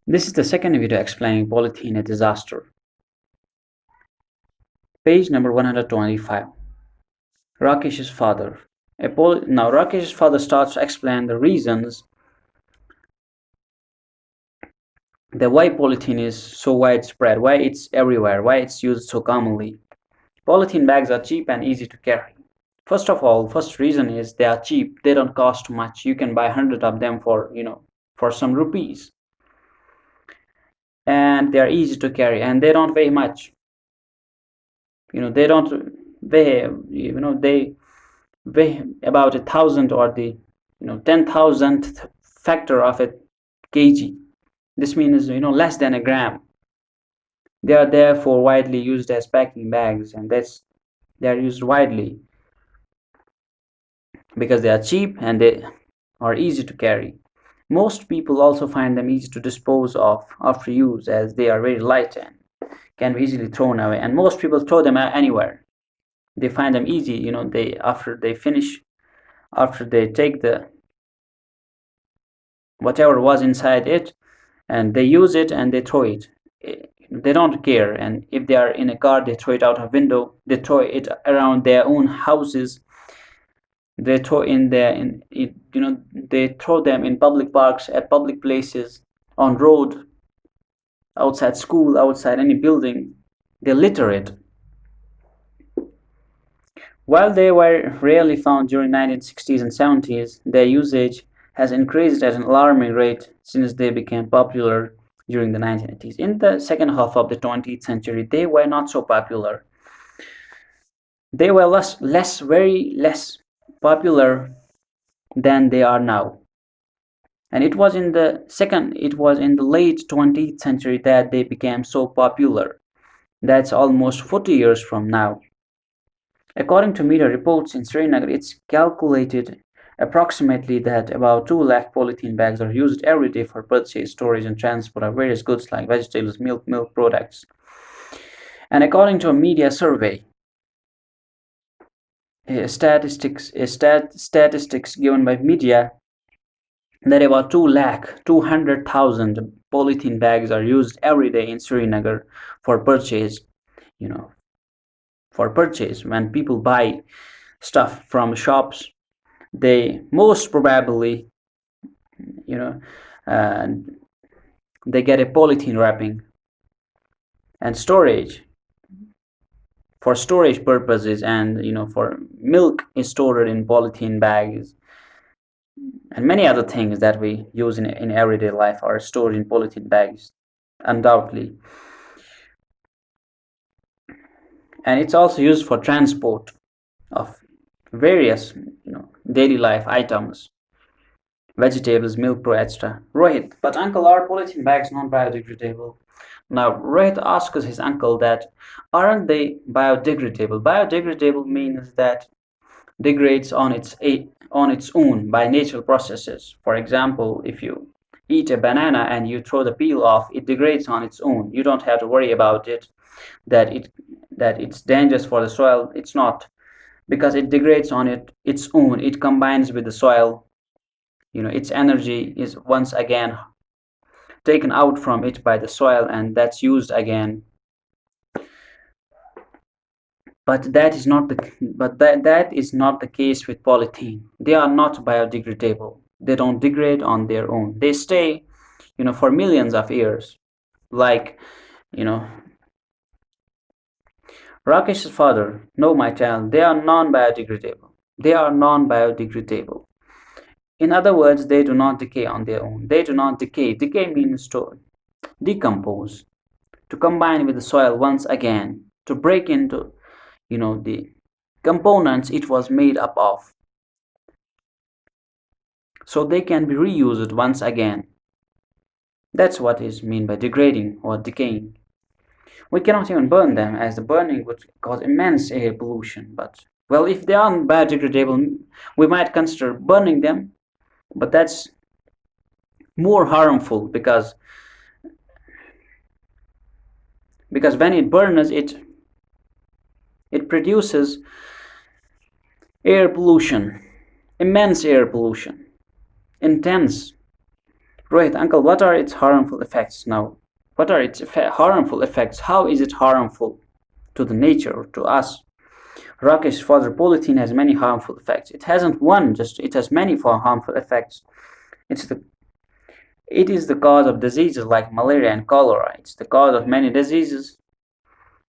This is the second video explaining polythene a disaster. Page number 125. Rakesh's father. Now Rakesh's father starts to explain the reasons that why polythene is so widespread, why it's everywhere, why it's used so commonly. Polythene bags are cheap and easy to carry. First of all, first reason is they are cheap. They don't cost much. You can buy 100 of them for some rupees. And they are easy to carry and they don't weigh much. They don't weigh, they weigh about 1,000 or the 10,000th factor of a kg. This means less than a gram. They are therefore widely used as packing bags, and they are used widely because they are cheap and they are easy to carry. Most people also find them easy to dispose of after use, as they are very light and can be easily thrown away, and most people throw them anywhere. They find them easy, they after they finish, after they take the whatever was inside it and they use it and they throw it. They don't care, and if they are in a car, they throw it out a window, they throw it around their own houses, they throw in there in it, they throw them in public parks, at public places, on road, outside school, outside any building. They litter it. While they were rarely found during 1960s and 70s, their usage has increased at an alarming rate since they became popular during the 1980s. In the second half of the 20th century, they were not so popular. They were very less popular than they are now. And it was in the late 20th century that they became so popular. That's almost 40 years from now. According to media reports in Srinagar, it's calculated approximately that about 2 lakh polythene bags are used every day for purchase, storage, and transport of various goods like vegetables, milk products. And according to a media survey, statistics given by media, that about 200,000 polythene bags are used every day in Srinagar for purchase. For purchase, when people buy stuff from shops, they most probably, uh, they get a polythene wrapping, and storage, for storage purposes, and for milk is stored in polythene bags, and many other things that we use in everyday life are stored in polythene bags, undoubtedly. And it's also used for transport of various daily life items, vegetables, milk, etc. Rohit, but uncle, are polythene bags non-biodegradable? Now Rohit asks his uncle that, aren't they biodegradable? Biodegradable means that degrades on its own by natural processes. For example, if you eat a banana and you throw the peel off, it degrades on its own. You don't have to worry about it, that it's dangerous for the soil. It's not, because it degrades on its own. It combines with the soil. Its energy is once again taken out from it by the soil, and that's used again. But that is not the case with polythene. They are not biodegradable. They don't degrade on their own. They stay, for millions of years. Like, you know, Rakesh's father, no, my child, they are non-biodegradable. They are non-biodegradable. In other words, they do not decay on their own. They do not decay. Decay means to decompose, to combine with the soil once again, to break into, the components it was made up of, so they can be reused once again. That's what is meant by degrading or decaying. We cannot even burn them, as the burning would cause immense air pollution. But, well, if they are biodegradable, we might consider burning them, but that's more harmful, because when it burns, it produces air pollution, immense air pollution, intense Rohit, uncle, what are its harmful effects now? What are its harmful effects? How is it harmful to the nature, to us? Rakesh, further, polythene has many harmful effects. It hasn't one, just it has many harmful effects. It's the it is the cause of diseases like malaria and cholera. It's the cause of many diseases.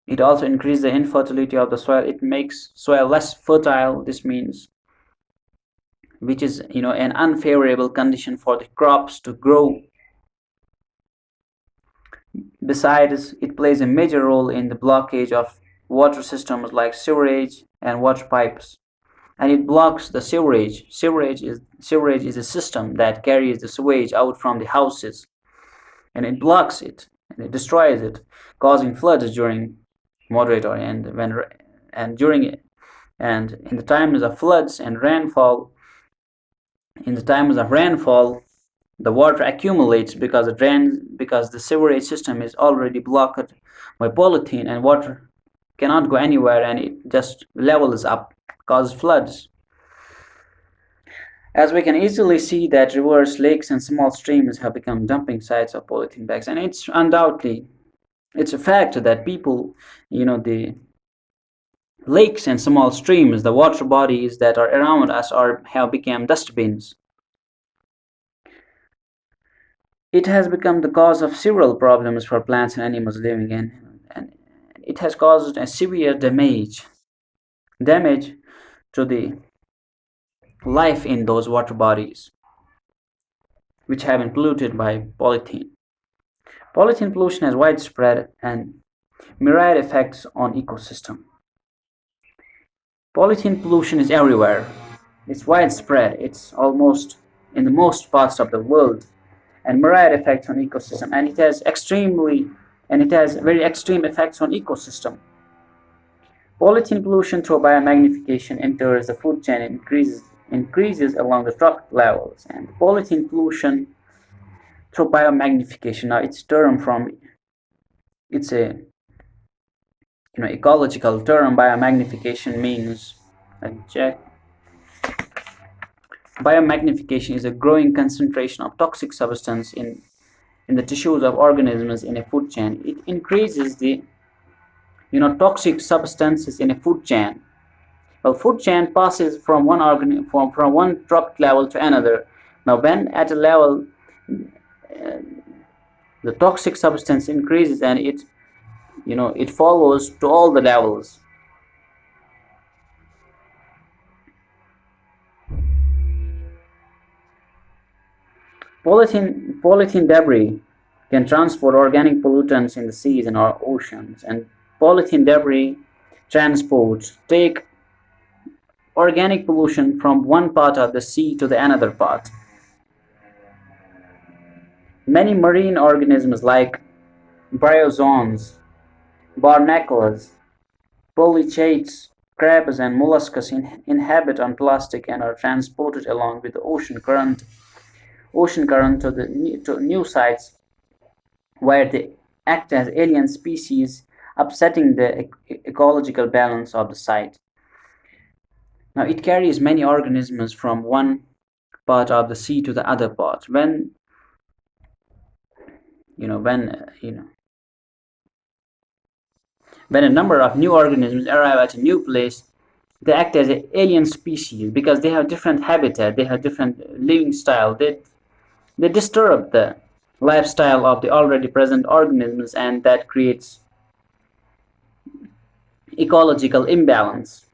It also increases the infertility of the soil. It makes soil less fertile. This means, which is an unfavorable condition for the crops to grow. Besides, it plays a major role in the blockage of water systems like sewerage and water pipes. And it blocks the sewerage. Sewerage is a system that carries the sewage out from the houses, and it blocks it and it destroys it, causing floods during moderate or and during it and in the times of floods and rainfall. In the times of rainfall, the water accumulates because the sewerage system is already blocked by polythene, and water cannot go anywhere, and it just levels up, causes floods. As we can easily see that rivers, lakes, and small streams have become dumping sites of polythene bags, and it's a fact that people, the lakes and small streams, the water bodies that are around us have become dustbins. It has become the cause of several problems for plants and animals living in, and it has caused a severe damage to the life in those water bodies, which have been polluted by polythene. Polythene pollution has widespread and myriad effects on ecosystem. Polythene pollution is everywhere. It's widespread. It's almost in the most parts of the world, and myriad effects on ecosystem. And it has very extreme effects on ecosystem. Polythene pollution through biomagnification enters the food chain and increases along the truck levels. And polythene pollution through biomagnification. Now it's a ecological term. Biomagnification means, check. Biomagnification is a growing concentration of toxic substance in the tissues of organisms in a food chain. It increases the toxic substances in a food chain. Well, food chain passes from one truck level to another. Now, when at a level the toxic substance increases, and it follows to all the levels. Polythene debris can transport organic pollutants in the seas and our oceans, and polythene debris transports take organic pollution from one part of the sea to the another part. Many marine organisms like bryozoans, barnacles, polychaetes, crabs, and mollusks inhabit on plastic and are transported along with the ocean current to new sites where they act as alien species, upsetting the ecological balance of the site. Now, it carries many organisms from one part of the sea to the other part. When a number of new organisms arrive at a new place, they act as an alien species because they have different habitat, they have different living style. They disturb the lifestyle of the already present organisms, and that creates ecological imbalance.